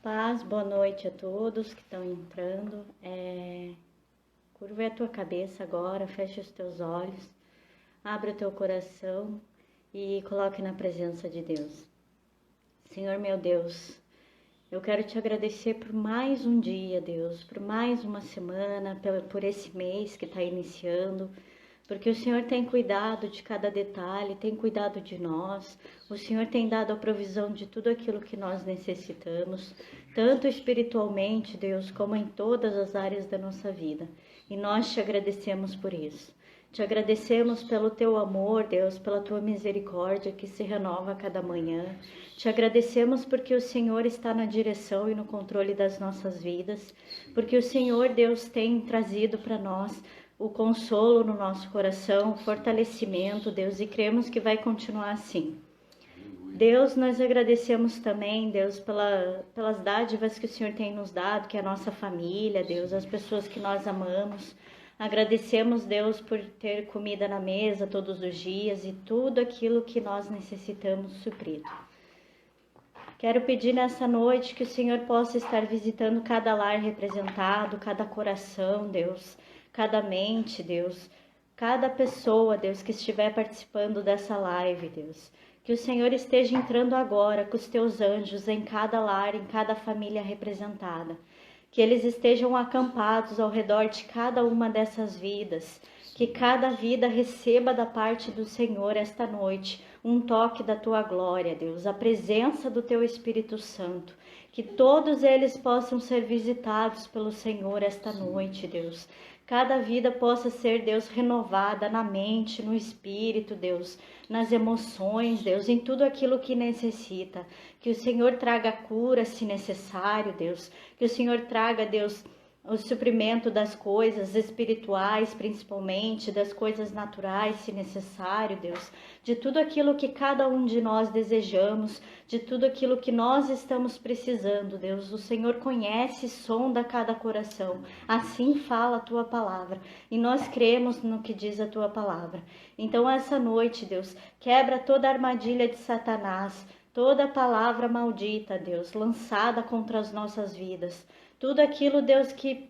Paz, boa noite a todos que estão entrando. Curva a tua cabeça agora, fecha os teus olhos, abre o teu coração e coloque na presença de Deus. Senhor meu Deus, eu quero te agradecer por mais um dia, Deus, por mais uma semana, por esse mês que está iniciando, porque o Senhor tem cuidado de cada detalhe, tem cuidado de nós, o Senhor tem dado a provisão de tudo aquilo que nós necessitamos, tanto espiritualmente, Deus, como em todas as áreas da nossa vida. E nós te agradecemos por isso. Te agradecemos pelo teu amor, Deus, pela tua misericórdia que se renova a cada manhã. Te agradecemos porque o Senhor está na direção e no controle das nossas vidas, porque o Senhor, Deus, tem trazido para nós o consolo no nosso coração, o fortalecimento, Deus, e cremos que vai continuar assim. Deus, nós agradecemos também, Deus, pelas dádivas que o Senhor tem nos dado, que é a nossa família, Deus, as pessoas que nós amamos. Agradecemos, Deus, por ter comida na mesa todos os dias e tudo aquilo que nós necessitamos suprido. Quero pedir nessa noite que o Senhor possa estar visitando cada lar representado, cada coração, Deus, cada mente, Deus, cada pessoa, Deus, que estiver participando dessa live, Deus. Que o Senhor esteja entrando agora com os teus anjos em cada lar, em cada família representada. Que eles estejam acampados ao redor de cada uma dessas vidas. Que cada vida receba da parte do Senhor esta noite um toque da tua glória, Deus, a presença do teu Espírito Santo. Que todos eles possam ser visitados pelo Senhor esta noite, Deus. Cada vida possa ser, Deus, renovada na mente, no espírito, Deus, nas emoções, Deus, em tudo aquilo que necessita. Que o Senhor traga cura, se necessário, Deus. Que o Senhor traga, Deus, o suprimento das coisas espirituais, principalmente, das coisas naturais, se necessário, Deus, de tudo aquilo que cada um de nós desejamos, de tudo aquilo que nós estamos precisando, Deus. O Senhor conhece e sonda cada coração, assim fala a tua palavra, e nós cremos no que diz a tua palavra. Então, essa noite, Deus, quebra toda a armadilha de Satanás, toda palavra maldita, Deus, lançada contra as nossas vidas. Tudo aquilo, Deus, que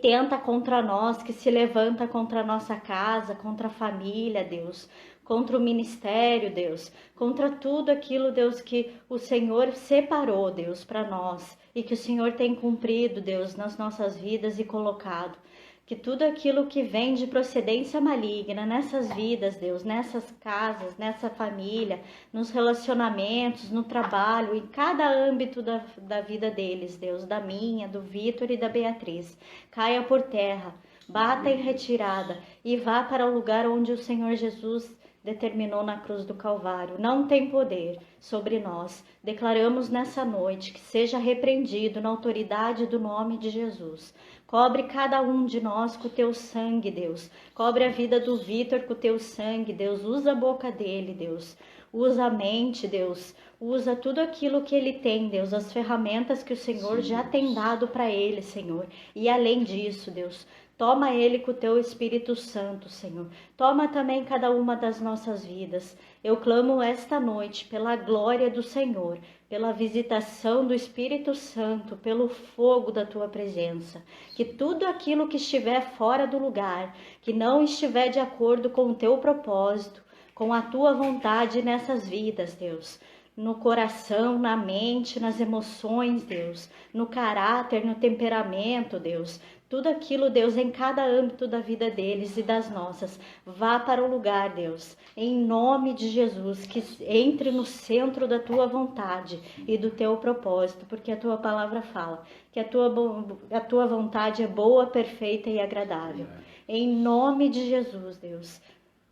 tenta contra nós, que se levanta contra a nossa casa, contra a família, Deus, contra o ministério, Deus, contra tudo aquilo, Deus, que o Senhor separou, Deus, para nós e que o Senhor tem cumprido, Deus, nas nossas vidas e colocado. Que tudo aquilo que vem de procedência maligna nessas vidas, Deus, nessas casas, nessa família, nos relacionamentos, no trabalho, em cada âmbito da vida deles, Deus, da minha, do Vitor e da Beatriz, caia por terra, bata em retirada e vá para o lugar onde o Senhor Jesus determinou na cruz do Calvário. Não tem poder sobre nós. Declaramos nessa noite que seja repreendido na autoridade do nome de Jesus. Cobre cada um de nós com o teu sangue, Deus. Cobre a vida do Vitor com o teu sangue, Deus. Usa a boca dele, Deus. Usa a mente, Deus. Usa tudo aquilo que ele tem, Deus. As ferramentas que o Senhor já tem dado para ele, Senhor. E além disso, Deus, toma ele com o teu Espírito Santo, Senhor. Toma também cada uma das nossas vidas. Eu clamo esta noite pela glória do Senhor, pela visitação do Espírito Santo, pelo fogo da tua presença. Que tudo aquilo que estiver fora do lugar, que não estiver de acordo com o teu propósito, com a tua vontade nessas vidas, Deus, no coração, na mente, nas emoções, Deus, no caráter, no temperamento, Deus, tudo aquilo, Deus, em cada âmbito da vida deles e das nossas, vá para o lugar, Deus, em nome de Jesus, que entre no centro da tua vontade e do teu propósito, porque a tua palavra fala que a tua vontade é boa, perfeita e agradável. Em nome de Jesus, Deus,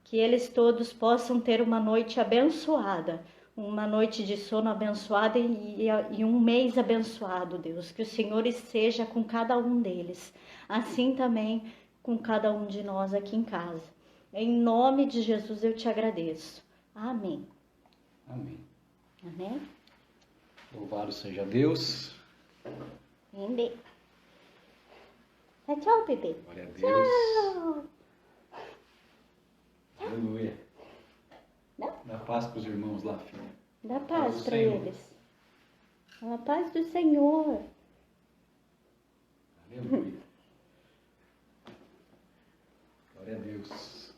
que eles todos possam ter uma noite abençoada, uma noite de sono abençoada e um mês abençoado, Deus. Que o Senhor esteja com cada um deles, assim também com cada um de nós aqui em casa. Em nome de Jesus eu te agradeço. Amém. Amém. Amém. Louvado seja Deus. Amém. Tchau, bebê. Glória a Deus. Tchau. Aleluia. Não? Dá paz para os irmãos lá, filha. Dá paz para Senhor. eles. A paz do Senhor. Aleluia. Glória a Deus.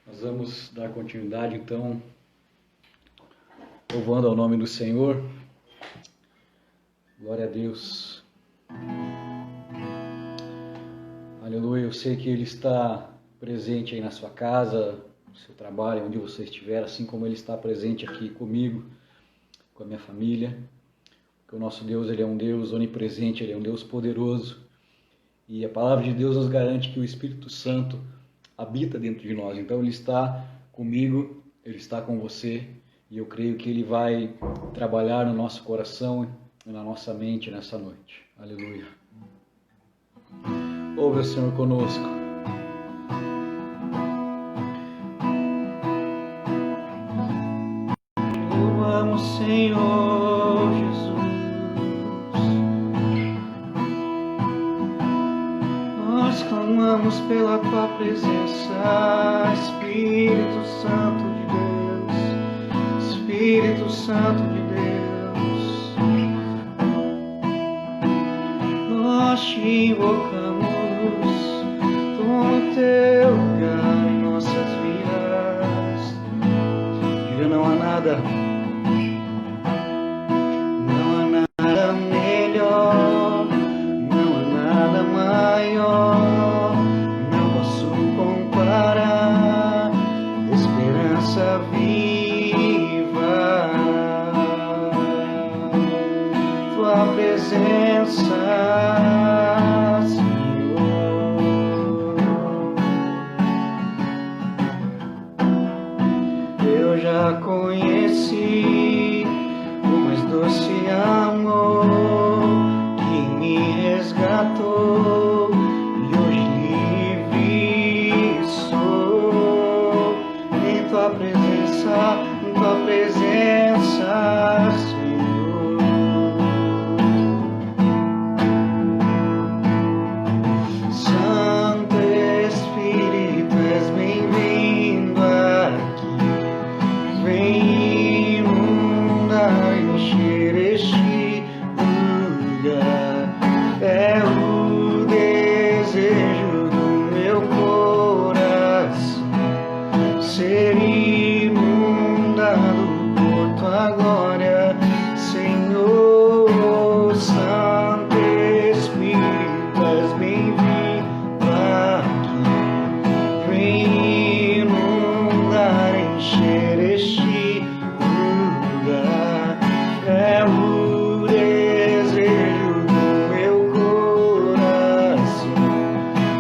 Nós vamos dar continuidade, então, louvando ao nome do Senhor. Glória a Deus. Aleluia. Eu sei que Ele está presente aí na sua casa, no seu trabalho, onde você estiver, assim como Ele está presente aqui comigo, com a minha família. Porque o nosso Deus, Ele é um Deus onipresente, Ele é um Deus poderoso. E a palavra de Deus nos garante que o Espírito Santo habita dentro de nós. Então Ele está comigo, Ele está com você. E eu creio que Ele vai trabalhar no nosso coração e na nossa mente nessa noite. Aleluia. Ouve o Senhor conosco. Louvamos, Senhor Jesus. Nós clamamos pela Tua presença, Espírito Santo de Deus, Espírito Santo de Deus. Nós te invocamos, toma o Teu lugar em nossas vidas. Diga, não há nada melhor, não há nada maior, não posso comparar, esperança viva, Tua presença, Senhor. Eu já conheci o mais doce amor que me resgatou, e hoje livre sou em Tua presença, Senhor. Santo Espírito, és bem-vindo aqui, vem inundar, encher este lugar. É o desejo do meu coração ser inundado por Tua glória, Senhor. Santo Espírito, és bem-vindo aqui, vem inundar, encher este lugar. É o desejo do meu coração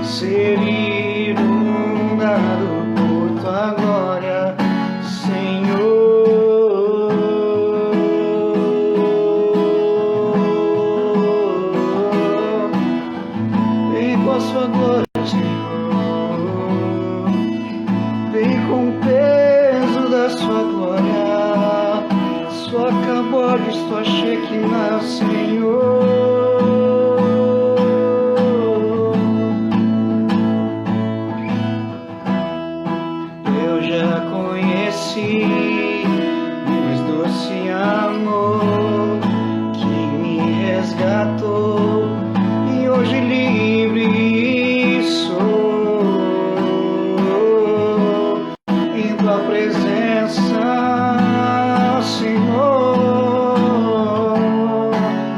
ser inundado por Tua glória, Senhor. Vem com a Sua glória, Senhor. Vem com o peso da Sua glória, Sua cabode, Sua Shekinah, Senhor. Eu já conheci o mais doce amor que me resgatou, e hoje livre sou em Tua presença, Senhor.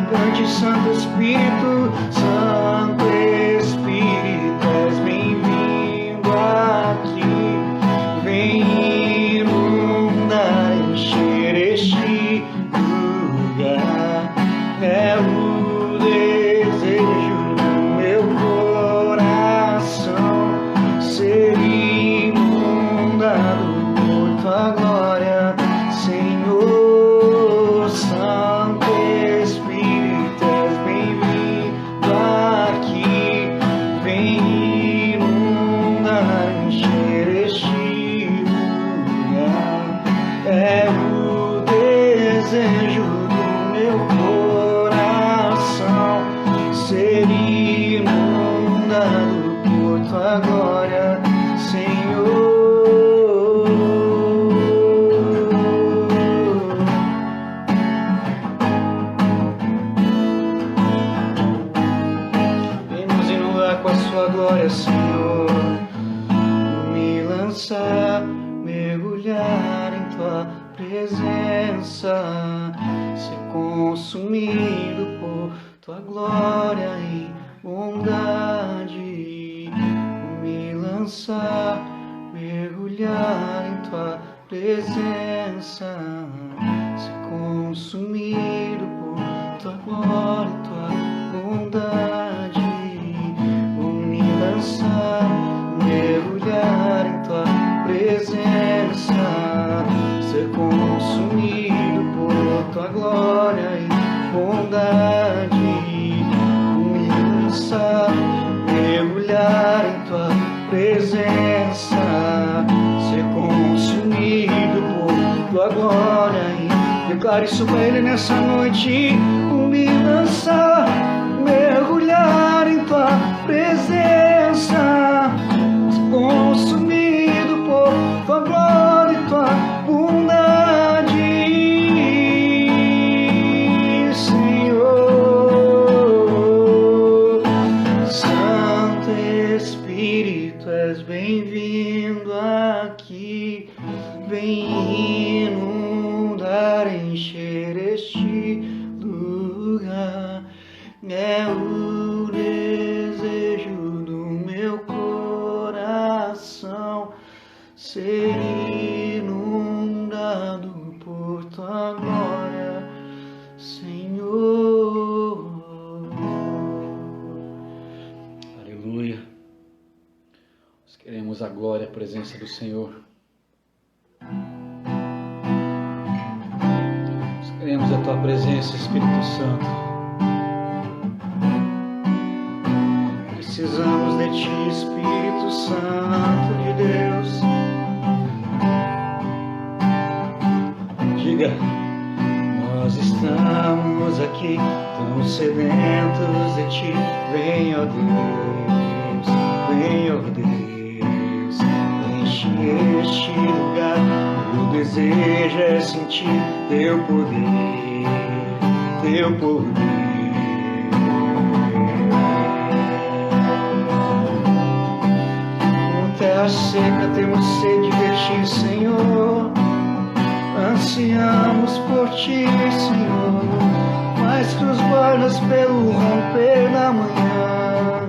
Cante, Santo Espírito, Santo Espírito, és bem-vindo aqui, vem inundar, encher este lugar. É o desejo do meu coração ser inundado por Tua glória, Senhor. Santo Espírito, és bem-vindo aqui, vem inundar, encher este lugar. É o desejo do meu coração ser inundado por Tua glória, Senhor. Senhor, me lançar, mergulhar em tua presença, ser consumido por tua glória e bondade. Me lançar, mergulhar em tua presença, ser consumido por tua glória e tua bondade. Me lançar, mergulhar em tua presença, ser consumido por tua glória e bondade. Me lançar, mergulhar em tua presença, ser consumido por tua glória. E declare isso pra Ele nessa noite. Me lançar, mergulhar em tua presença, ser consumido por tua glória e tua bondade, Senhor. Santo Espírito, és bem-vindo aqui, vem inundar, encher este lugar. É o desejo do meu coração ser inundado por tua glória, Senhor. Aleluia. Nós queremos agora a presença do Senhor. Nós queremos a tua presença, Espírito Santo. Precisamos de ti, Espírito Santo de Deus. Diga, Nós estamos aqui tão sedentos de ti. Vem, ó Deus, vem, ó Deus, enche este lugar. Meu desejo é sentir teu poder, teu poder. Terra seca, temos sede de ti, Senhor. Ansiamos por ti, Senhor, mais que os guardas pelo romper da manhã.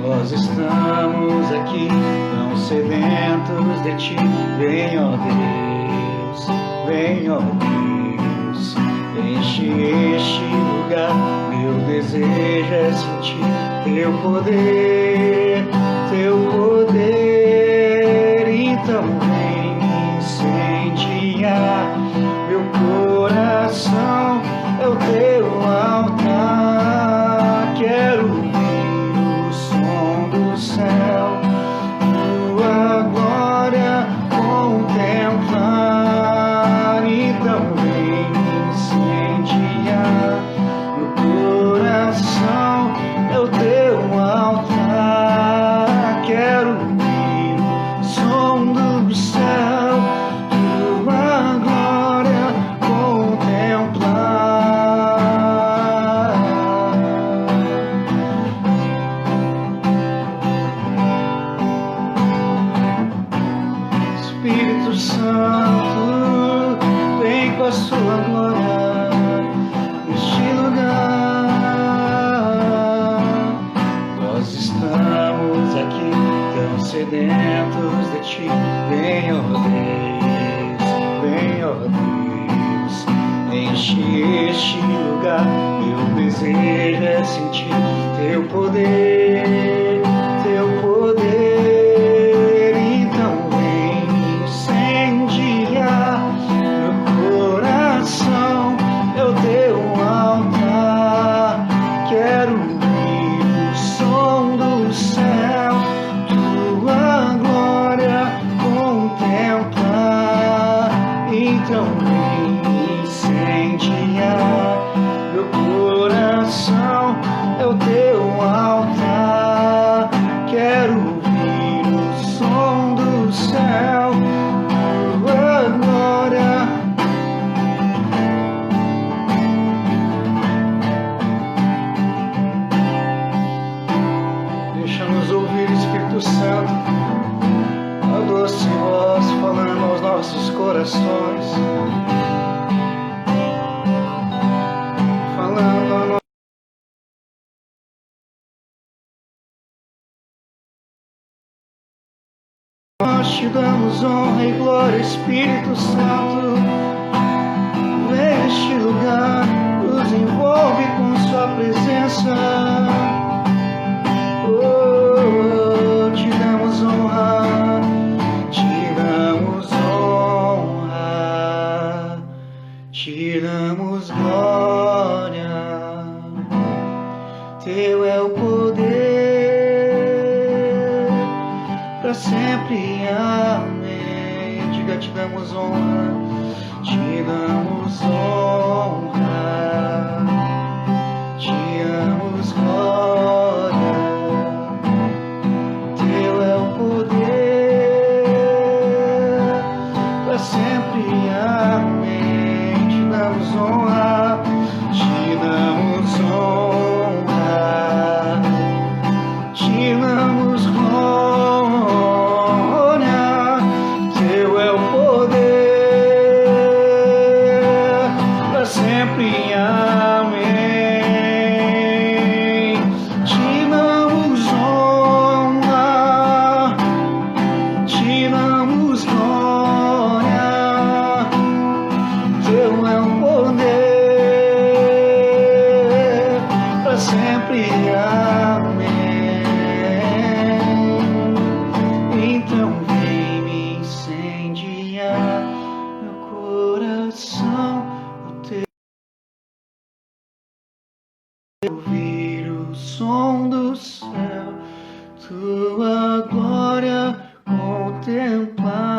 Nós estamos aqui tão sedentos de ti. Vem, ó Deus, vem, ó Deus, enche este lugar. Meu desejo é sentir teu poder, teu poder. Então vem incendiar meu coração, é o teu altar. Quero ouvir o som do céu, tua glória contemplar. Então vem incendiar meu coração, é o teu altar. Quero ouvir o som do céu, tua glória contemplar. Espírito Santo, vem com a sua glória neste lugar. Nós estamos aqui tão sedentos de ti. Vem, ó Deus, vem, ó Deus, enche este lugar. Meu desejo é sentir teu poder, teu poder. Então vem incendiar meu coração, é o teu altar. Quero ouvir o som do céu, tua glória contemplar. Então vem incendiar meu coração, é o teu altar. damos honra e glória, Espírito Santo. Vem neste lugar, nos envolve com sua presença. Oh, te damos honra, te damos honra, te damos glória. Teu é o poder, para sempre, amém. Diga, te damos honra, te damos honra, te damos glória. Teu é o poder, para sempre, amém. Te damos honra, te damos honra, te damos glória. Teu é o poder, para sempre, amém. Te damos honra, te damos glória. Teu é o poder, para sempre, amém. Então vem me incendiar meu coração, ouvir o som do céu, tua glória contemplar.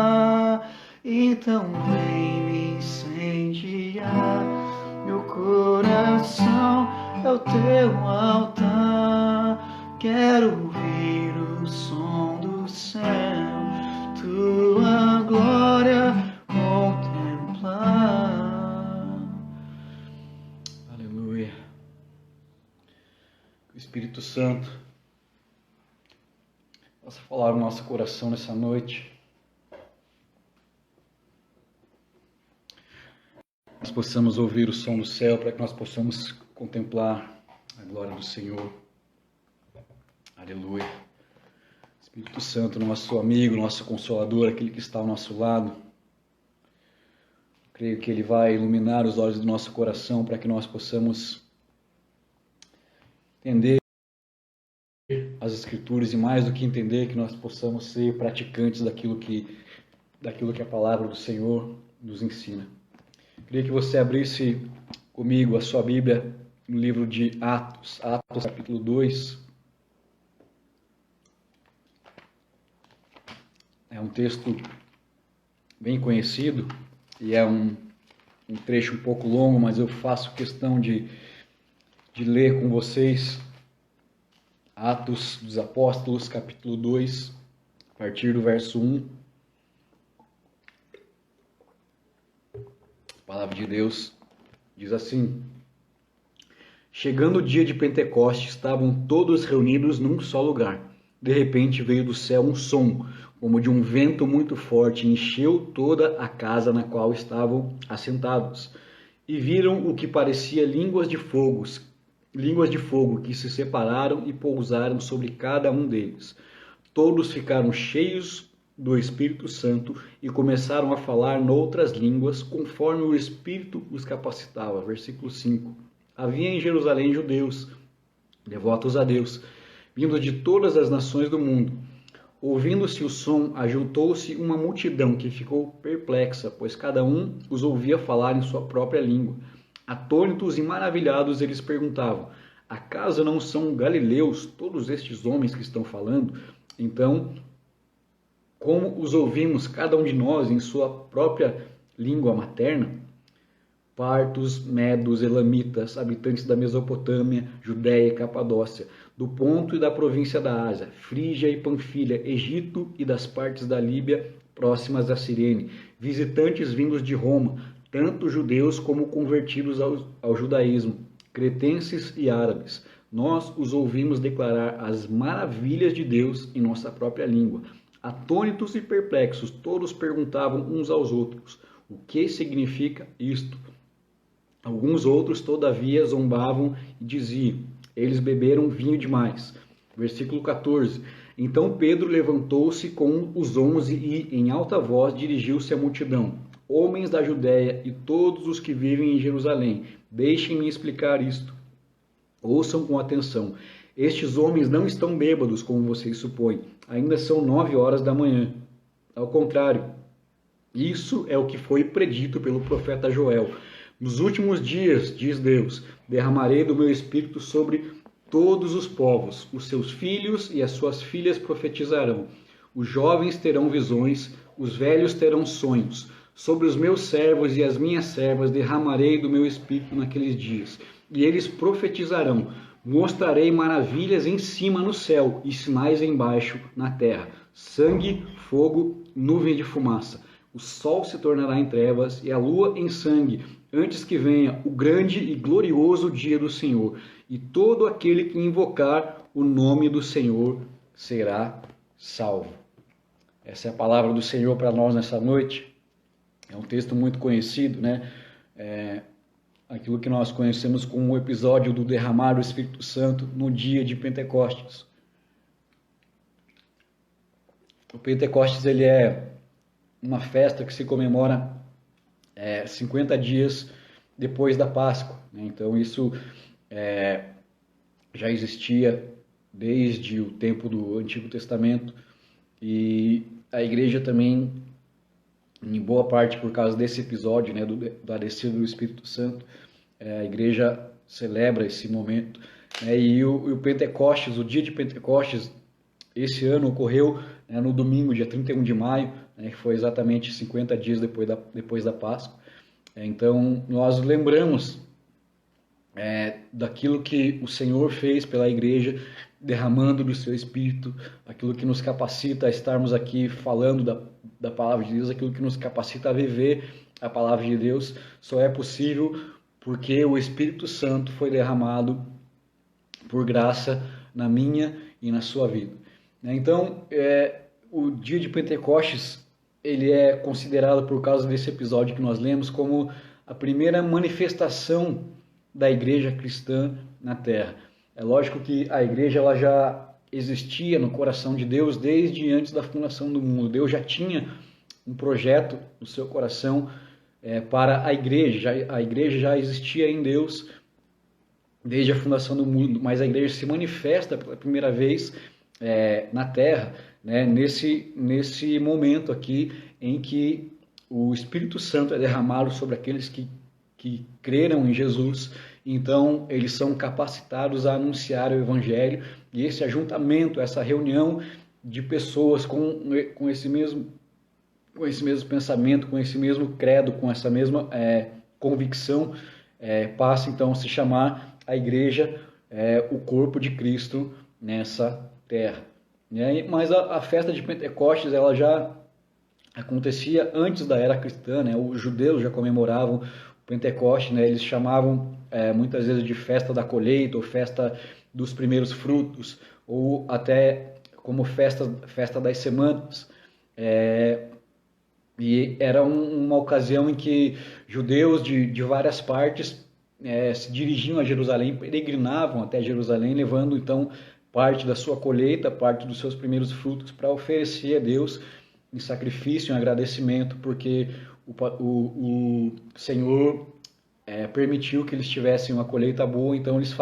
Então vem me incendiar meu coração, é o teu altar. Quero ouvir o som do céu, tua glória contemplar. Aleluia. Que o Espírito Santo possa falar no nosso coração nessa noite. Nós possamos ouvir o som do céu, para que nós possamos contemplar a glória do Senhor. Aleluia. Espírito Santo, nosso amigo, nosso consolador, aquele que está ao nosso lado. Creio que Ele vai iluminar os olhos do nosso coração para que nós possamos entender as Escrituras e, mais do que entender, que nós possamos ser praticantes daquilo que a palavra do Senhor nos ensina. Queria que você abrisse comigo a sua Bíblia no livro de Atos, capítulo 2. É um texto bem conhecido e é um trecho um pouco longo, mas eu faço questão de ler com vocês Atos dos Apóstolos, capítulo 2, a partir do verso 1. A palavra de Deus diz assim: Chegando o dia de Pentecostes, estavam todos reunidos num só lugar. De repente veio do céu um som, como de um vento muito forte, e encheu toda a casa na qual estavam assentados. E viram o que parecia línguas de fogo que se separaram e pousaram sobre cada um deles. Todos ficaram cheios do Espírito Santo e começaram a falar noutras línguas, conforme o Espírito os capacitava. Versículo 5. Havia em Jerusalém judeus, devotos a Deus, vindos de todas as nações do mundo. Ouvindo-se o som, ajuntou-se uma multidão que ficou perplexa, pois cada um os ouvia falar em sua própria língua. Atônitos e maravilhados, eles perguntavam: acaso não são galileus todos estes homens que estão falando? Então, como os ouvimos cada um de nós em sua própria língua materna? Partos, medos, elamitas, habitantes da Mesopotâmia, Judéia e Capadócia, do Ponto e da província da Ásia, Frígia e Panfilha, Egito e das partes da Líbia próximas a Cirene, visitantes vindos de Roma, tanto judeus como convertidos ao judaísmo, cretenses e árabes. Nós os ouvimos declarar as maravilhas de Deus em nossa própria língua. Atônitos e perplexos, todos perguntavam uns aos outros: o que significa isto? Alguns outros, todavia, zombavam e diziam: eles beberam vinho demais. Versículo 14. Então Pedro levantou-se com os 11 e, em alta voz, dirigiu-se à multidão. Homens da Judéia e todos os que vivem em Jerusalém, deixem-me explicar isto. Ouçam com atenção. Estes homens não estão bêbados, como vocês supõem. Ainda são 9 horas da manhã. Ao contrário, isso é o que foi predito pelo profeta Joel. Nos últimos dias, diz Deus, derramarei do meu espírito sobre todos os povos. Os seus filhos e as suas filhas profetizarão. Os jovens terão visões, os velhos terão sonhos. Sobre os meus servos e as minhas servas derramarei do meu espírito naqueles dias. E eles profetizarão. Mostrarei maravilhas em cima no céu e sinais embaixo na terra. Sangue, fogo, nuvem de fumaça. O sol se tornará em trevas e a lua em sangue, antes que venha o grande e glorioso dia do Senhor. E todo aquele que invocar o nome do Senhor será salvo. Essa é a palavra do Senhor para nós nessa noite. É um texto muito conhecido, né? Aquilo que nós conhecemos como o episódio do derramar do Espírito Santo no dia de Pentecostes. O Pentecostes ele é uma festa que se comemora 50 dias depois da Páscoa, né? Então isso já existia desde o tempo do Antigo Testamento e a igreja também, em boa parte por causa desse episódio, né, da descida do Espírito Santo, a igreja celebra esse momento, né, e o Pentecostes, o dia de Pentecostes, esse ano ocorreu, né, no domingo, dia 31 de maio, né, que foi exatamente 50 dias depois da Páscoa. Então, nós lembramos daquilo que o Senhor fez pela igreja, derramando do seu Espírito, aquilo que nos capacita a estarmos aqui falando da palavra de Deus, aquilo que nos capacita a viver a palavra de Deus, só é possível porque o Espírito Santo foi derramado por graça na minha e na sua vida. Então, o dia de Pentecostes, ele é considerado, por causa desse episódio que nós lemos, como a primeira manifestação da igreja cristã na terra. É lógico que a igreja ela já existia no coração de Deus desde antes da fundação do mundo. Deus já tinha um projeto no seu coração para a igreja. A igreja já existia em Deus desde a fundação do mundo, mas a igreja se manifesta pela primeira vez na terra, né, nesse momento aqui em que o Espírito Santo é derramado sobre aqueles que creram em Jesus. Então eles são capacitados a anunciar o Evangelho, e esse ajuntamento, essa reunião de pessoas com esse mesmo pensamento, com esse mesmo credo, com essa mesma convicção, passa então a se chamar a igreja, o corpo de Cristo nessa terra. Mas a festa de Pentecostes ela já acontecia antes da era cristã, né? Os judeus já comemoravam o Pentecostes, né? Eles chamavam muitas vezes de festa da colheita, ou festa dos primeiros frutos, ou até como festa das semanas. E era uma ocasião em que judeus de várias partes se dirigiam a Jerusalém, peregrinavam até Jerusalém, levando então parte da sua colheita, parte dos seus primeiros frutos, para oferecer a Deus em sacrifício, em agradecimento, porque o Senhor permitiu que eles tivessem uma colheita boa. Então eles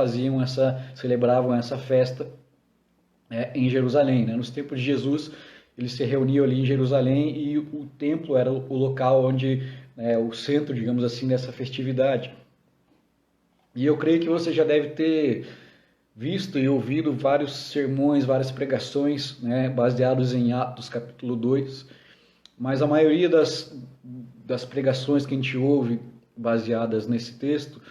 celebravam essa festa em Jerusalém, né? Nos tempos de Jesus, eles se reuniam ali em Jerusalém, e o templo era o local onde, o centro, digamos assim, dessa festividade. E eu creio que você já deve ter visto e ouvido vários sermões, várias pregações, né, baseados em Atos capítulo 2, mas a maioria das pregações que a gente ouve baseadas nesse texto,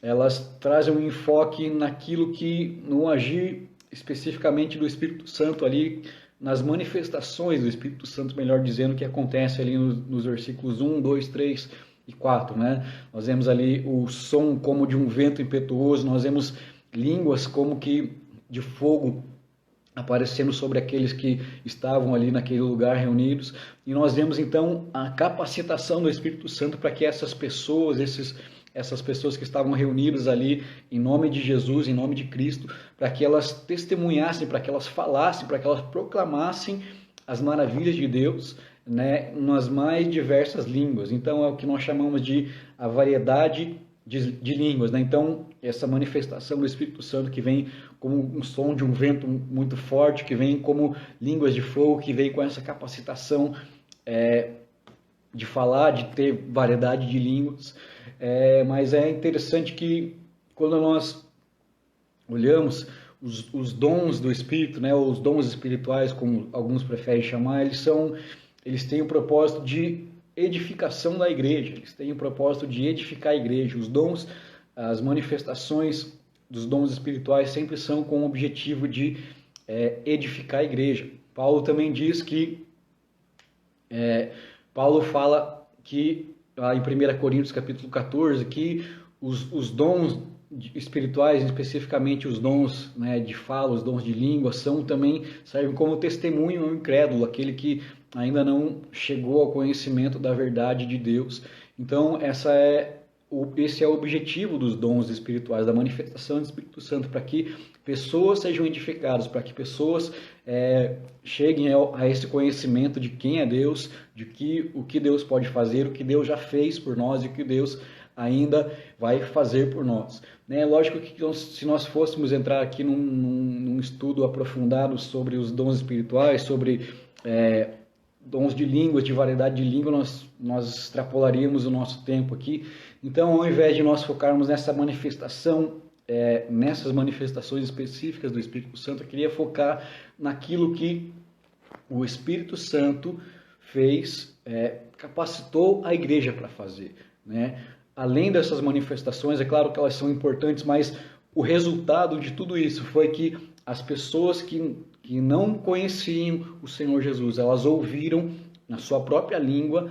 elas trazem um enfoque naquilo que, no agir especificamente do Espírito Santo ali, nas manifestações do Espírito Santo, melhor dizendo, que acontece ali nos versículos 1, 2, 3 e 4, né? Nós vemos ali o som como de um vento impetuoso, nós vemos línguas como que de fogo aparecendo sobre aqueles que estavam ali naquele lugar reunidos, e nós vemos então a capacitação do Espírito Santo para que essas pessoas, esses essas pessoas que estavam reunidas ali em nome de Jesus, em nome de Cristo, para que elas testemunhassem, para que elas falassem, para que elas proclamassem as maravilhas de Deus, né, nas mais diversas línguas. Então é o que nós chamamos de a variedade de línguas, né? Então essa manifestação do Espírito Santo que vem como um som de um vento muito forte, que vem como línguas de fogo, que vem com essa capacitação de falar, de ter variedade de línguas. Mas é interessante que quando nós olhamos os dons do Espírito, né, ou os dons espirituais, como alguns preferem chamar, eles têm o propósito de edificação da igreja, eles têm o propósito de edificar a igreja. Os dons, as manifestações dos dons espirituais sempre são com o objetivo de edificar a igreja. Paulo também diz que, Paulo fala que, lá em 1 Coríntios capítulo 14, que os dons espirituais, especificamente os dons, né, de fala, os dons de língua, servem como testemunho ao incrédulo, aquele que ainda não chegou ao conhecimento da verdade de Deus. Então, esse é o objetivo dos dons espirituais, da manifestação do Espírito Santo, para que pessoas sejam edificadas, para que pessoas cheguem a esse conhecimento de quem é Deus, o que Deus pode fazer, o que Deus já fez por nós e o que Deus ainda vai fazer por nós. Lógico que se nós fôssemos entrar aqui num estudo aprofundado sobre os dons espirituais, sobre dons de línguas, de variedade de língua, nós extrapolaríamos o nosso tempo aqui. Então, ao invés de nós focarmos nessa manifestação, nessas manifestações específicas do Espírito Santo, eu queria focar naquilo que o Espírito Santo fez, capacitou a igreja para fazer, né? Além dessas manifestações, é claro que elas são importantes, mas o resultado de tudo isso foi que as pessoas que não conheciam o Senhor Jesus, elas ouviram na sua própria língua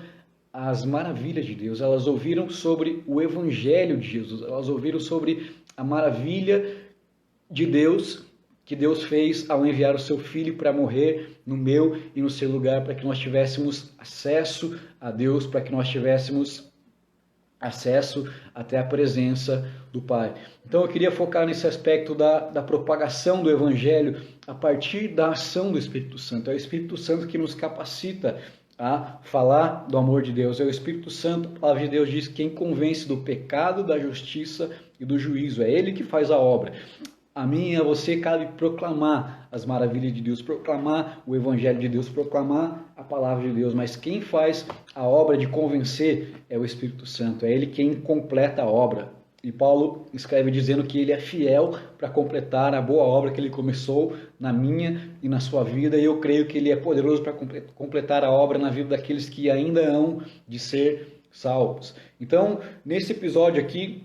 as maravilhas de Deus, elas ouviram sobre o Evangelho de Jesus, elas ouviram sobre a maravilha de Deus, que Deus fez ao enviar o seu Filho para morrer no meu e no seu lugar, para que nós tivéssemos acesso a Deus, para que nós tivéssemos acesso até a presença do Pai. Então eu queria focar nesse aspecto da propagação do Evangelho a partir da ação do Espírito Santo. É o Espírito Santo que nos capacita a falar do amor de Deus. É o Espírito Santo, a palavra de Deus diz, quem convence do pecado, da justiça e do juízo. É Ele que faz a obra. A mim e a você cabe proclamar as maravilhas de Deus, proclamar o Evangelho de Deus, proclamar a palavra de Deus, mas quem faz a obra de convencer é o Espírito Santo, é Ele quem completa a obra. E Paulo escreve dizendo que Ele é fiel para completar a boa obra que Ele começou na minha e na sua vida, e eu creio que Ele é poderoso para completar a obra na vida daqueles que ainda hão de ser salvos. Então, nesse episódio aqui,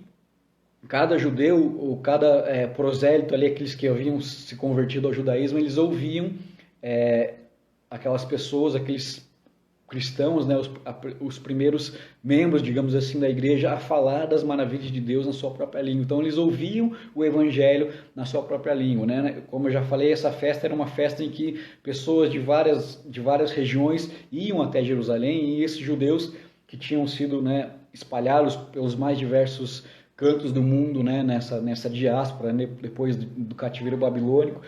cada judeu, ou cada prosélito ali, aqueles que haviam se convertido ao judaísmo, eles ouviam aquelas pessoas, aqueles cristãos, né, os primeiros membros, digamos assim, da igreja, a falar das maravilhas de Deus na sua própria língua. Então eles ouviam o evangelho na sua própria língua, né? Como eu já falei, essa festa era uma festa em que pessoas de várias regiões iam até Jerusalém, e esses judeus que tinham sido, né, espalhados pelos mais diversos cantos do mundo, né, nessa diáspora, né, depois do cativeiro babilônico.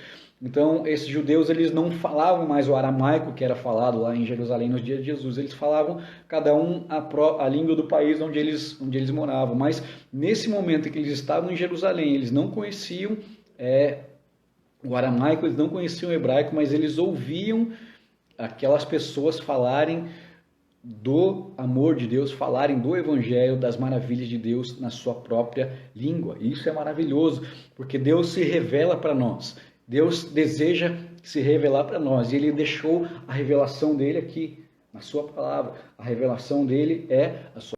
Então, esses judeus, eles não falavam mais o aramaico que era falado lá em Jerusalém nos dias de Jesus. Eles falavam, cada um, a língua do país onde eles moravam. Mas, nesse momento em que eles estavam em Jerusalém, eles não conheciam o aramaico, eles não conheciam o hebraico, mas eles ouviam aquelas pessoas falarem do amor de Deus, falarem do Evangelho, das maravilhas de Deus na sua própria língua. E isso é maravilhoso, porque Deus se revela para nós. Deus deseja se revelar para nós, e Ele deixou a revelação dele aqui, na sua palavra. A revelação dele é a sua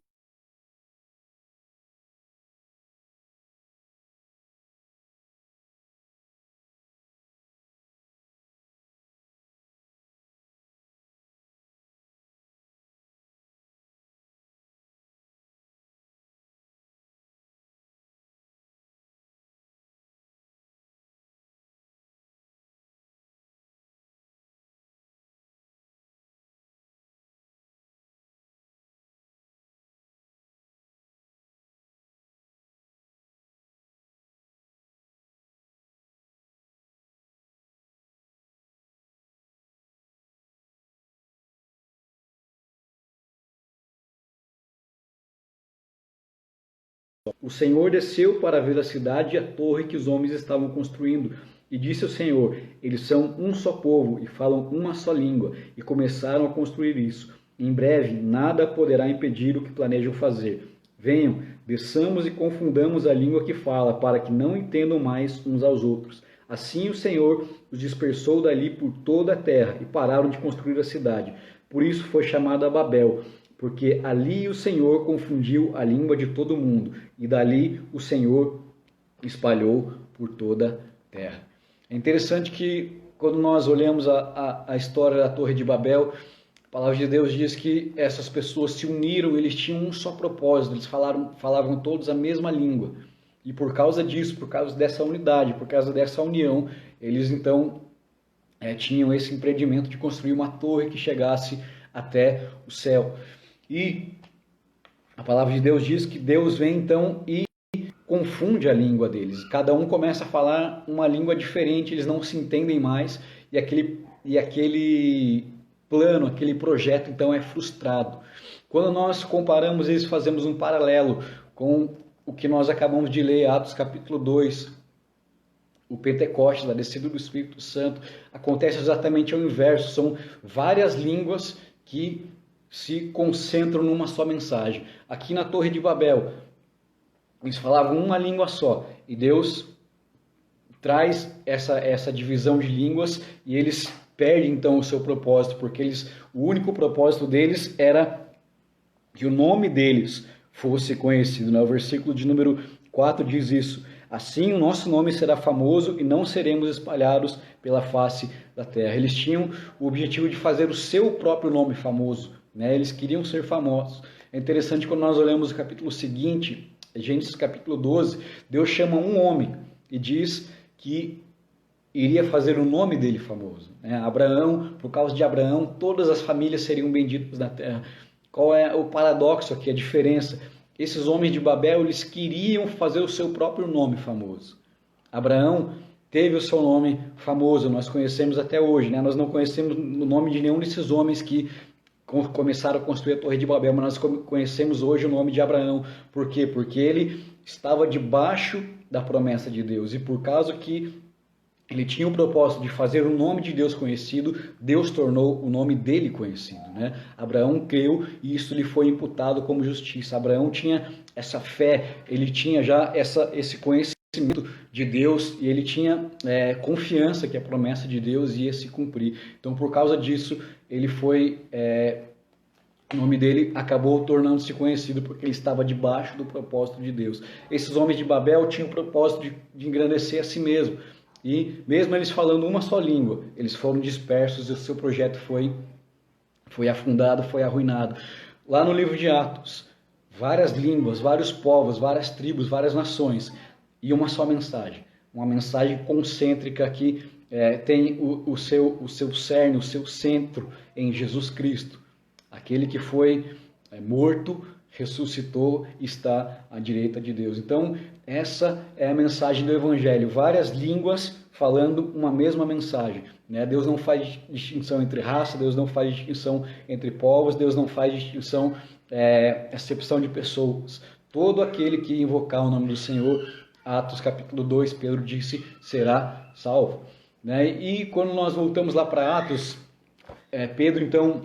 O Senhor desceu para ver a cidade e a torre que os homens estavam construindo. E disse ao Senhor: eles são um só povo e falam uma só língua, e começaram a construir isso. Em breve, nada poderá impedir o que planejam fazer. Venham, desçamos e confundamos a língua que fala, para que não entendam mais uns aos outros. Assim o Senhor os dispersou dali por toda a terra, e pararam de construir a cidade. Por isso foi chamada Babel, porque ali o Senhor confundiu a língua de todo mundo, e dali o Senhor espalhou por toda a terra. É interessante que, quando nós olhamos a história da Torre de Babel, a palavra de Deus diz que essas pessoas se uniram, eles tinham um só propósito, eles falavam todos a mesma língua. E por causa disso, por causa dessa unidade, por causa dessa união, eles então tinham esse empreendimento de construir uma torre que chegasse até o céu. E a palavra de Deus diz que Deus vem então e confunde a língua deles. Cada um começa a falar uma língua diferente, eles não se entendem mais, e aquele plano, aquele projeto então é frustrado. Quando nós comparamos isso, fazemos um paralelo com o que nós acabamos de ler, Atos capítulo 2, o Pentecostes, a descida do Espírito Santo, acontece exatamente ao inverso, são várias línguas que se concentram numa só mensagem. Aqui na Torre de Babel, eles falavam uma língua só, e Deus traz essa divisão de línguas e eles perdem então o seu propósito, porque o único propósito deles era que o nome deles fosse conhecido. O versículo de número 4 diz isso: assim o nosso nome será famoso e não seremos espalhados pela face da terra. Eles tinham o objetivo de fazer o seu próprio nome famoso, né? Eles queriam ser famosos. É interessante quando nós olhamos o capítulo seguinte, Gênesis capítulo 12, Deus chama um homem e diz que iria fazer o nome dele famoso. Abraão, por causa de Abraão, todas as famílias seriam benditas na terra. Qual é o paradoxo aqui, a diferença? Esses homens de Babel, eles queriam fazer o seu próprio nome famoso. Abraão teve o seu nome famoso, nós conhecemos até hoje, né? Nós não conhecemos o nome de nenhum desses homens que começaram a construir a Torre de Babel, mas nós conhecemos hoje o nome de Abraão. Por quê? Porque ele estava debaixo da promessa de Deus, e por causa que ele tinha o propósito de fazer o nome de Deus conhecido, Deus tornou o nome dele conhecido, né? Abraão creu e isso lhe foi imputado como justiça. Abraão tinha essa fé, ele tinha já esse conhecimento de Deus, e ele tinha confiança que a promessa de Deus ia se cumprir. Então, por causa disso, ele foi... o nome dele acabou tornando-se conhecido porque ele estava debaixo do propósito de Deus. Esses homens de Babel tinham o propósito de engrandecer a si mesmo. E mesmo eles falando uma só língua, eles foram dispersos e o seu projeto foi afundado, foi arruinado. Lá no livro de Atos, várias línguas, vários povos, várias tribos, várias nações, e uma só mensagem. Uma mensagem concêntrica que tem o seu cerne, o seu centro em Jesus Cristo. Aquele que foi morto, ressuscitou e está à direita de Deus. Então, essa é a mensagem do Evangelho. Várias línguas falando uma mesma mensagem, né? Deus não faz distinção entre raça, Deus não faz distinção entre povos, Deus não faz distinção, acepção de pessoas. Todo aquele que invocar o nome do Senhor, Atos capítulo 2, Pedro disse, será salvo, né? E quando nós voltamos lá para Atos, Pedro então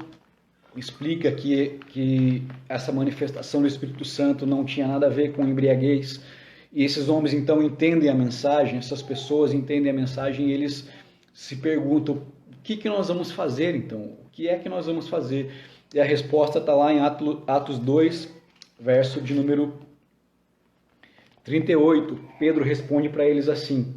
explica que essa manifestação do Espírito Santo não tinha nada a ver com embriaguez, e esses homens então entendem a mensagem, essas pessoas entendem a mensagem, e eles se perguntam, o que nós vamos fazer então? O que é que nós vamos fazer? E a resposta está lá em Atos 2, verso de número 38, Pedro responde para eles assim: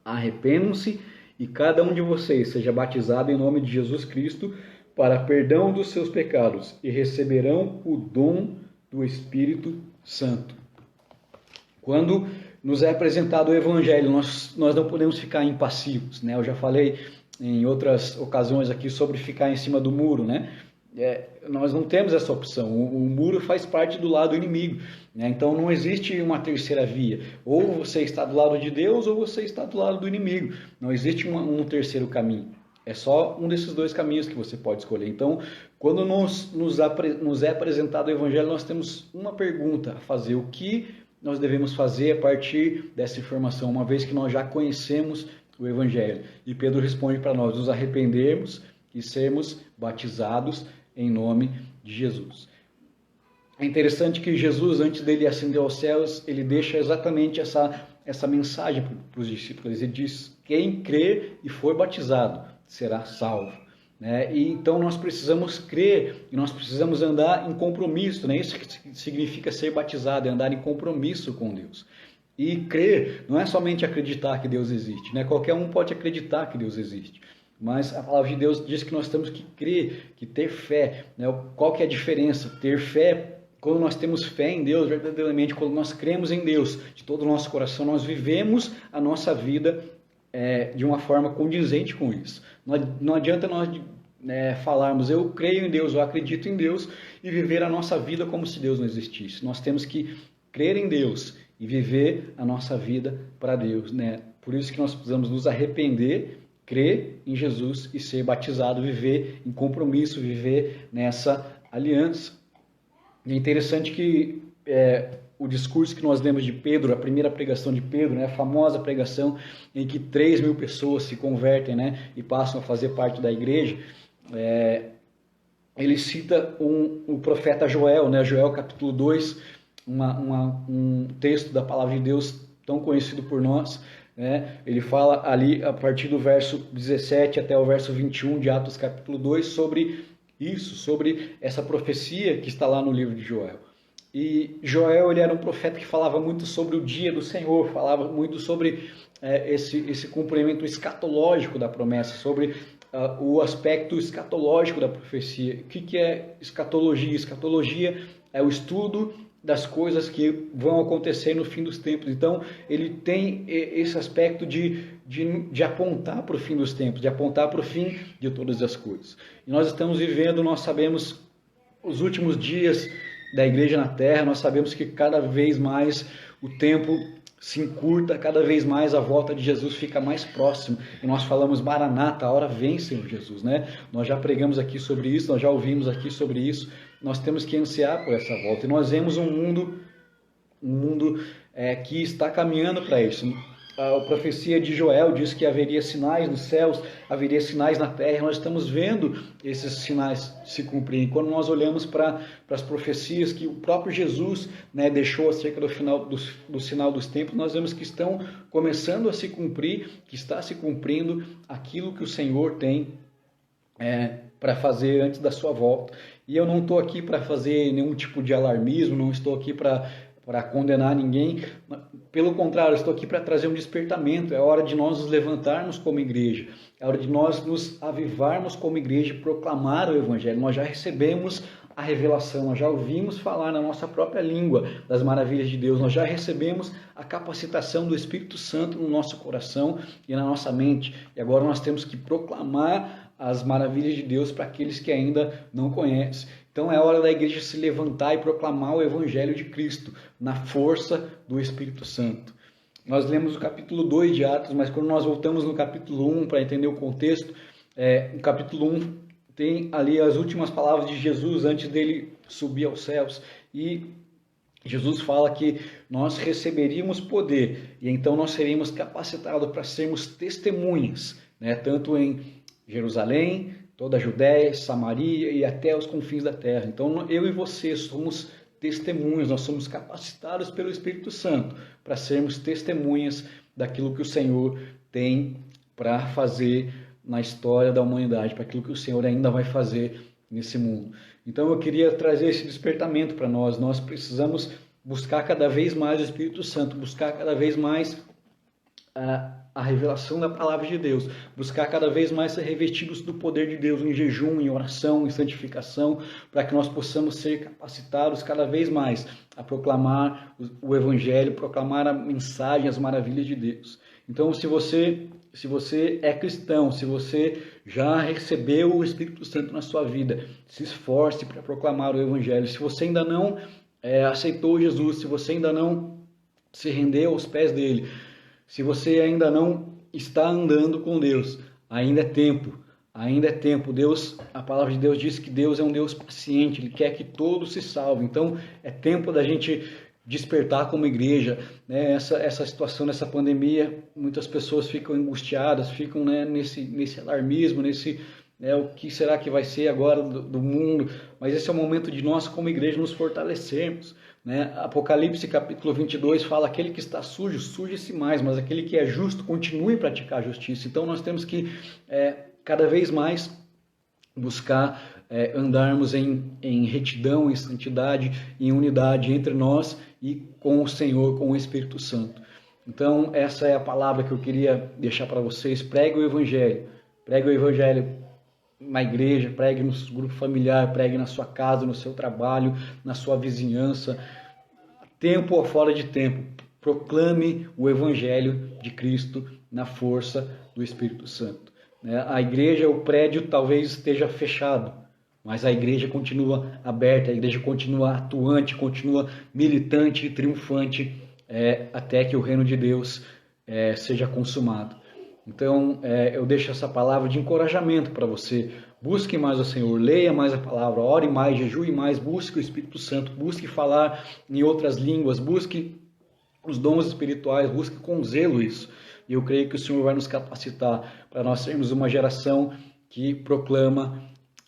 arrependam-se e cada um de vocês seja batizado em nome de Jesus Cristo para perdão dos seus pecados, e receberão o dom do Espírito Santo. Quando nos é apresentado o Evangelho, nós não podemos ficar impassivos, né? Eu já falei em outras ocasiões aqui sobre ficar em cima do muro, né? Nós não temos essa opção, o muro faz parte do lado inimigo, né? Então não existe uma terceira via, ou você está do lado de Deus ou você está do lado do inimigo, não existe um terceiro caminho. É só um desses dois caminhos que você pode escolher. Então, quando nos é apresentado o Evangelho, nós temos uma pergunta a fazer: o que nós devemos fazer a partir dessa informação, uma vez que nós já conhecemos o Evangelho? E Pedro responde para nós: nos arrependermos e sermos batizados em nome de Jesus. É interessante que Jesus, antes dele ascender aos céus, ele deixa exatamente essa mensagem para os discípulos. Ele diz: quem crer e for batizado será salvo. Né? E então nós precisamos crer e nós precisamos andar em compromisso. Né? Isso que significa ser batizado, é andar em compromisso com Deus. E crer não é somente acreditar que Deus existe. Né? Qualquer um pode acreditar que Deus existe. Mas a palavra de Deus diz que nós temos que crer, que ter fé. Né? Qual que é a diferença? Ter fé, quando nós temos fé em Deus, verdadeiramente, quando nós cremos em Deus de todo o nosso coração, nós vivemos a nossa vida de uma forma condizente com isso. Não adianta nós falarmos: eu creio em Deus, eu acredito em Deus, e viver a nossa vida como se Deus não existisse. Nós temos que crer em Deus e viver a nossa vida para Deus. Né? Por isso que nós precisamos nos arrepender, crer em Jesus e ser batizado, viver em compromisso, viver nessa aliança. E é interessante que o discurso que nós lemos de Pedro, a primeira pregação de Pedro, né, a famosa pregação em que 3.000 pessoas se convertem, né, e passam a fazer parte da igreja, ele cita o profeta Joel, né, Joel capítulo 2, um texto da palavra de Deus tão conhecido por nós. Né? Ele fala ali a partir do verso 17 até o verso 21 de Atos capítulo 2 sobre isso, sobre essa profecia que está lá no livro de Joel. E Joel, ele era um profeta que falava muito sobre o dia do Senhor, falava muito sobre esse cumprimento escatológico da promessa, sobre o aspecto escatológico da profecia. O que é escatologia? Escatologia é o estudo das coisas que vão acontecer no fim dos tempos. Então, ele tem esse aspecto de apontar para o fim dos tempos, de apontar para o fim de todas as coisas. E nós estamos vivendo, nós sabemos, os últimos dias da igreja na terra, nós sabemos que cada vez mais o tempo se encurta, cada vez mais a volta de Jesus fica mais próxima. E nós falamos: Maranata, a hora vem, Senhor Jesus. Né? Nós já pregamos aqui sobre isso, nós já ouvimos aqui sobre isso. Nós temos que ansiar por essa volta. E nós vemos um mundo que está caminhando para isso. A profecia de Joel diz que haveria sinais nos céus, haveria sinais na terra. Nós estamos vendo esses sinais se cumprirem. Quando nós olhamos para as profecias que o próprio Jesus, né, deixou acerca do sinal dos tempos, nós vemos que estão começando a se cumprir, que está se cumprindo aquilo que o Senhor tem para fazer antes da sua volta. E eu não estou aqui para fazer nenhum tipo de alarmismo, não estou aqui para condenar ninguém. Pelo contrário, estou aqui para trazer um despertamento. É hora de nós nos levantarmos como igreja. É hora de nós nos avivarmos como igreja e proclamar o Evangelho. Nós já recebemos a revelação, nós já ouvimos falar na nossa própria língua das maravilhas de Deus. Nós já recebemos a capacitação do Espírito Santo no nosso coração e na nossa mente. E agora nós temos que proclamar as maravilhas de Deus para aqueles que ainda não conhecem. Então é hora da igreja se levantar e proclamar o Evangelho de Cristo na força do Espírito Santo. Nós lemos o capítulo 2 de Atos, mas quando nós voltamos no capítulo 1 para entender o contexto, no capítulo 1 tem ali as últimas palavras de Jesus antes dele subir aos céus. E Jesus fala que nós receberíamos poder e então nós seríamos capacitados para sermos testemunhas, né? Tanto em Jerusalém, toda a Judéia, Samaria e até os confins da terra. Então eu e você somos testemunhas, nós somos capacitados pelo Espírito Santo para sermos testemunhas daquilo que o Senhor tem para fazer na história da humanidade, para aquilo que o Senhor ainda vai fazer nesse mundo. Então eu queria trazer esse despertamento para nós. Nós precisamos buscar cada vez mais o Espírito Santo, buscar cada vez mais a revelação da palavra de Deus, buscar cada vez mais ser revestidos do poder de Deus em jejum, em oração, em santificação, para que nós possamos ser capacitados cada vez mais a proclamar o Evangelho, proclamar a mensagem, as maravilhas de Deus. Então, se você é cristão, se você já recebeu o Espírito Santo na sua vida, se esforce para proclamar o Evangelho. Se você ainda não aceitou Jesus, se você ainda não se rendeu aos pés dele, se você ainda não está andando com Deus, ainda é tempo, Ainda é tempo. Deus, a palavra de Deus diz que Deus é um Deus paciente, Ele quer que todos se salvem. Então é tempo da gente despertar como igreja, né? Essa situação, nessa pandemia, muitas pessoas ficam angustiadas, ficam, né, nesse alarmismo, o que será que vai ser agora do mundo? Mas esse é o momento de nós como igreja nos fortalecermos, né? Apocalipse capítulo 22 fala: aquele que está sujo, suje-se mais, mas aquele que é justo, continue a praticar a justiça. Então nós temos que cada vez mais buscar andarmos em retidão, em santidade, em unidade entre nós e com o Senhor, com o Espírito Santo. Então essa é a palavra que eu queria deixar para vocês. Pregue o Evangelho na igreja, pregue no grupo familiar, pregue na sua casa, no seu trabalho, na sua vizinhança, tempo ou fora de tempo. Proclame o Evangelho de Cristo na força do Espírito Santo. A igreja, o prédio talvez esteja fechado, mas a igreja continua aberta, a igreja continua atuante, continua militante e triunfante até que o reino de Deus seja consumado. Então eu deixo essa palavra de encorajamento para você. Busque mais o Senhor, leia mais a palavra, ore mais, jejue mais, busque o Espírito Santo, busque falar em outras línguas, busque os dons espirituais, busque com zelo isso. E eu creio que o Senhor vai nos capacitar para nós sermos uma geração que proclama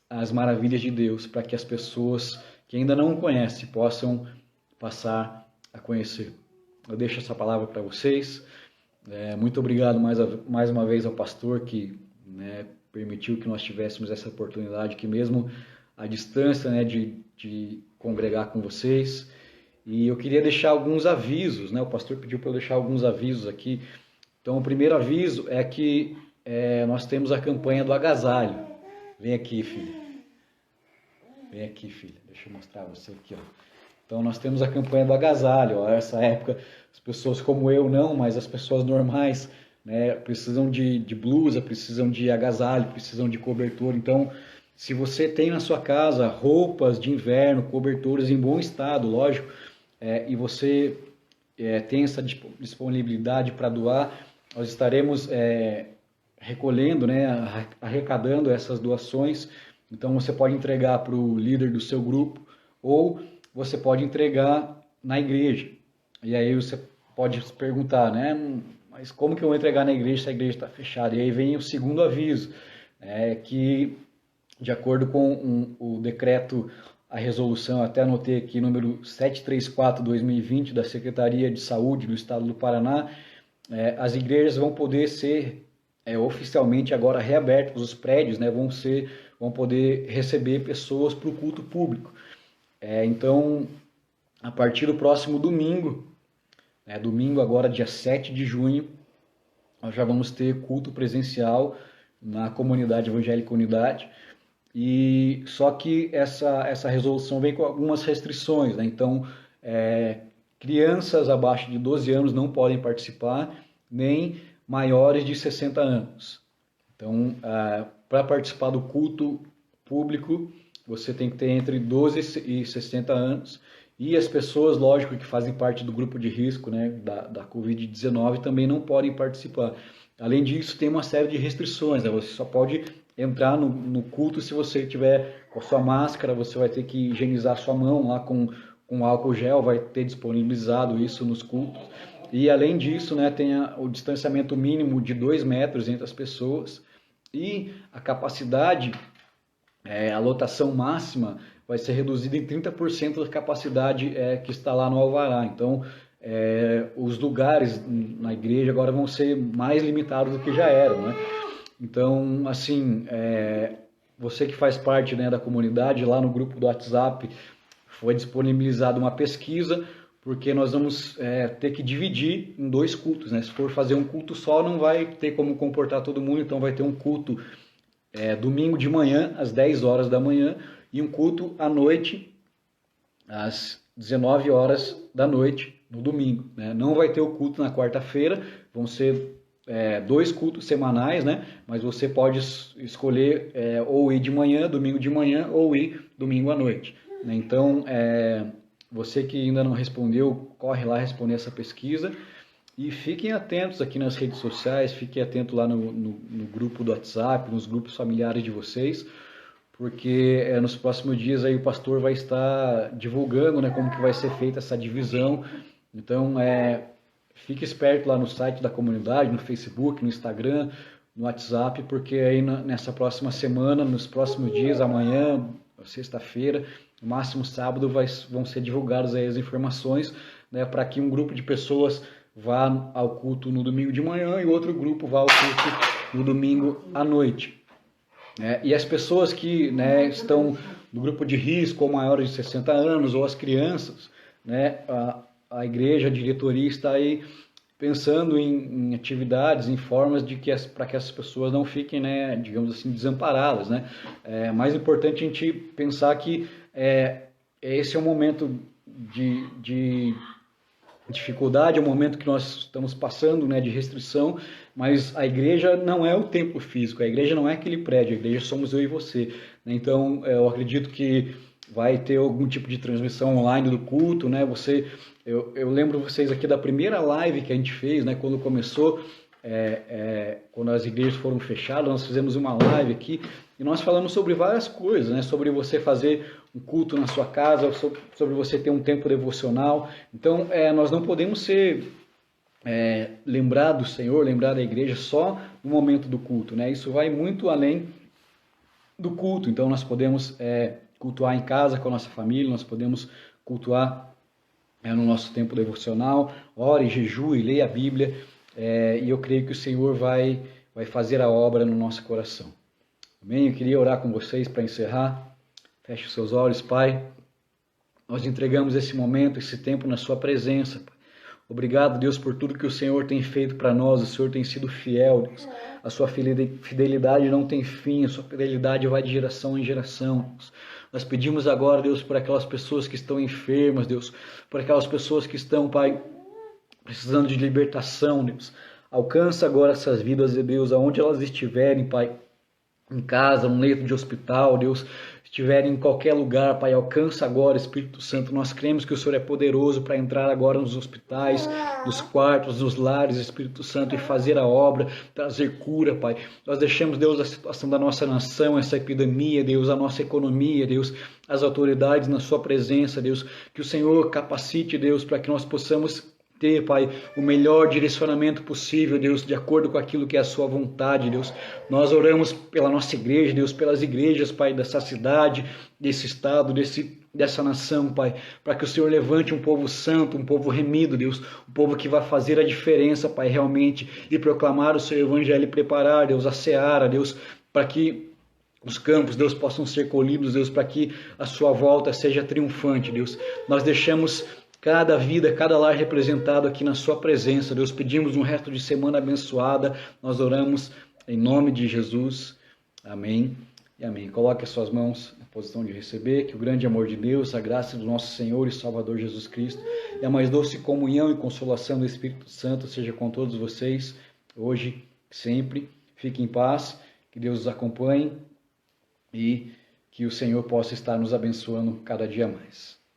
as maravilhas de Deus, para que as pessoas que ainda não o conhecem possam passar a conhecer. Eu deixo essa palavra para vocês. Muito obrigado mais uma vez ao pastor que permitiu que nós tivéssemos essa oportunidade, que mesmo à distância, de congregar com vocês. E eu queria deixar alguns avisos, o pastor pediu para eu deixar alguns avisos aqui. Então, o primeiro aviso é que nós temos a campanha do agasalho. Vem aqui, filha. Vem aqui, filha. Deixa eu mostrar a você aqui, ó. Então, nós temos a campanha do agasalho. Ó. Essa época, as pessoas como eu não, mas as pessoas normais, precisam de blusa, precisam de agasalho, precisam de cobertor. Então, se você tem na sua casa roupas de inverno, cobertores em bom estado, lógico, e você tem essa disponibilidade para doar, nós estaremos recolhendo, arrecadando essas doações. Então você pode entregar para o líder do seu grupo ou você pode entregar na igreja. E aí você pode se perguntar, mas como que eu vou entregar na igreja se a igreja está fechada? E aí vem o segundo aviso, que de acordo com o decreto, a resolução, até anotei aqui, número 734/2020 da Secretaria de Saúde do Estado do Paraná, as igrejas vão poder ser oficialmente agora reabertas, os prédios vão poder receber pessoas para o culto público. Então, a partir do próximo domingo, domingo agora dia 7 de junho, nós já vamos ter culto presencial na comunidade Evangélica Unidade. E só que essa resolução vem com algumas restrições, Então, crianças abaixo de 12 anos não podem participar, nem maiores de 60 anos. Então, para participar do culto público, você tem que ter entre 12 e 60 anos. E as pessoas, lógico, que fazem parte do grupo de risco da Covid-19 também não podem participar. Além disso, tem uma série de restrições. Você só pode entrar no culto se você tiver com a sua máscara, você vai ter que higienizar sua mão lá com álcool gel, vai ter disponibilizado isso nos cultos. E além disso, tem o distanciamento mínimo de 2 metros entre as pessoas e a capacidade, a lotação máxima vai ser reduzida em 30% da capacidade que está lá no alvará. Então, os lugares na igreja agora vão ser mais limitados do que já eram, Então, assim, você que faz parte da comunidade, lá no grupo do WhatsApp, foi disponibilizada uma pesquisa, porque nós vamos ter que dividir em 2 cultos, Se for fazer um culto só, não vai ter como comportar todo mundo, então vai ter um culto domingo de manhã, às 10 horas da manhã, e um culto à noite, às 19 horas da noite, no domingo. Não vai ter o culto na quarta-feira, vão ser 2 cultos semanais, mas você pode escolher ou ir de manhã, domingo de manhã, ou ir domingo à noite. Então, você que ainda não respondeu, corre lá responder essa pesquisa. E fiquem atentos aqui nas redes sociais, fiquem atentos lá no grupo do WhatsApp, nos grupos familiares de vocês, porque nos próximos dias aí o pastor vai estar divulgando, né, como que vai ser feita essa divisão. Então, fique esperto lá no site da comunidade, no Facebook, no Instagram, no WhatsApp, porque aí nessa próxima semana, nos próximos dias, amanhã, sexta-feira, no máximo sábado, vão ser divulgadas aí as informações, né, para que um grupo de pessoas vá ao culto no domingo de manhã e outro grupo vá ao culto no domingo à noite. E as pessoas que, né, estão no grupo de risco, ou maiores de 60 anos, ou as crianças, né, a igreja, a diretoria está aí pensando em atividades, em formas de para que essas pessoas não fiquem, né, digamos assim, desamparadas, né. É mais importante a gente pensar que esse é um momento de dificuldade, é um momento que nós estamos passando, né, de restrição, mas a igreja não é o templo físico, a igreja não é aquele prédio, a igreja somos eu e você, né? Então eu acredito que vai ter algum tipo de transmissão online do culto, né? Eu lembro vocês aqui da primeira live que a gente fez, né, quando começou, quando as igrejas foram fechadas, nós fizemos uma live aqui e nós falamos sobre várias coisas, né? Sobre você fazer um culto na sua casa, sobre você ter um tempo devocional. Então, nós não podemos ser lembrar do Senhor, lembrar da igreja só no momento do culto, né? Isso vai muito além do culto. Então, nós podemos cultuar em casa com a nossa família, nós podemos cultuar no nosso tempo devocional, ore, jejue, leia a Bíblia, e eu creio que o Senhor vai fazer a obra no nosso coração. Amém? Eu queria orar com vocês para encerrar. Feche os seus olhos, Pai. Nós entregamos esse momento, esse tempo na sua presença, Pai. Obrigado, Deus, por tudo que o Senhor tem feito para nós. O Senhor tem sido fiel, Deus. A sua fidelidade não tem fim, a sua fidelidade vai de geração em geração, Deus. Nós pedimos agora, Deus, por aquelas pessoas que estão enfermas, Deus, por aquelas pessoas que estão, Pai, precisando de libertação, Deus. Alcança agora essas vidas, Deus, aonde elas estiverem, Pai, em casa, num leito de hospital, Deus, estiverem em qualquer lugar, Pai, alcança agora, Espírito Santo. Nós cremos que o Senhor é poderoso para entrar agora nos hospitais, nos quartos, nos lares, Espírito Santo, e fazer a obra, trazer cura, Pai. Nós deixamos, Deus, a situação da nossa nação, essa epidemia, Deus, a nossa economia, Deus, as autoridades na sua presença, Deus, que o Senhor capacite, Deus, para que nós possamos ter, Pai, o melhor direcionamento possível, Deus, de acordo com aquilo que é a sua vontade, Deus. Nós oramos pela nossa igreja, Deus, pelas igrejas, Pai, dessa cidade, desse estado, dessa nação, Pai, para que o Senhor levante um povo santo, um povo remido, Deus, um povo que vai fazer a diferença, Pai, realmente, e proclamar o seu evangelho e preparar, Deus, a seara, Deus, para que os campos, Deus, possam ser colhidos, Deus, para que a sua volta seja triunfante, Deus. Nós deixamos cada vida, cada lar representado aqui na sua presença, Deus, pedimos um resto de semana abençoada, nós oramos em nome de Jesus, amém e amém. Coloque as suas mãos na posição de receber, que o grande amor de Deus, a graça do nosso Senhor e Salvador Jesus Cristo e a mais doce comunhão e consolação do Espírito Santo seja com todos vocês, hoje, sempre. Fiquem em paz, que Deus os acompanhe e que o Senhor possa estar nos abençoando cada dia mais.